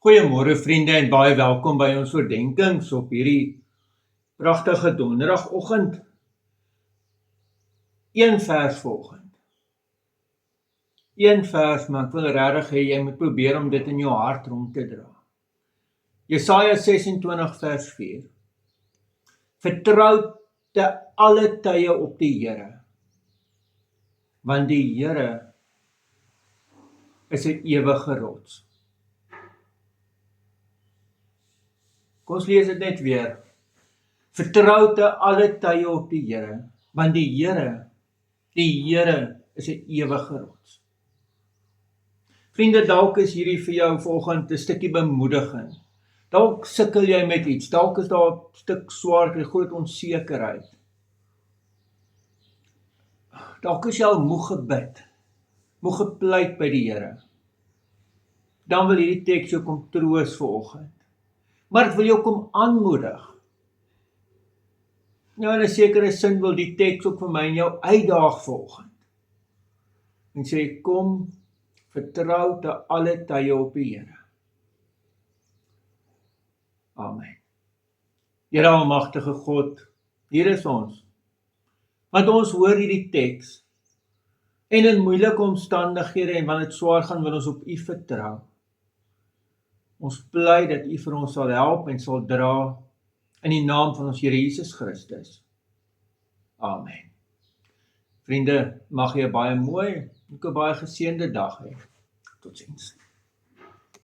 Goeiemôre vriende en baie welkom by ons oordenkings op hierdie pragtige donderdagoggend. Een vers vanoggend. Een vers, maar ek wil regtig hê jy moet probeer om dit in jou hart rond te dra. Jesaja 26 vers 4. Vertrou te alle tye op die Here, want die Here is 'n ewige rots. Kom ons lees dit net weer. Vertrou te alle tye op die Here, want die Here is 'n ewige rots. Vriende, dalk is hierdie vir jou vanoggend 'n stukkie bemoediging. Dalk sukkel jy met iets, dalk is daar 'n stuk swaar, groot onsekerheid. Dalk is jy al moeg gebid, moeg gepleit by die Here. Dan wil hierdie teks jou kom troos vanoggend. Maar ek wil jou kom aanmoedig. Nou in 'n sekere sin wil die teks ook vir my en jou uitdaag vanoggend. En sê, kom, vertrou te alle tye op die Here. Amen. Here almagtige God, hier is ons. Want ons hoor hierdie teks. En in moeilike omstandighede en wanneer dit swaar gaan, wil ons op U vertrou. Ons pleit dat U vir ons sal help en sal dra in die naam van ons Here Jesus Christus. Amen. Vriende, mag jy 'n baie mooi en 'n baie geseënde dag hê. Totsiens.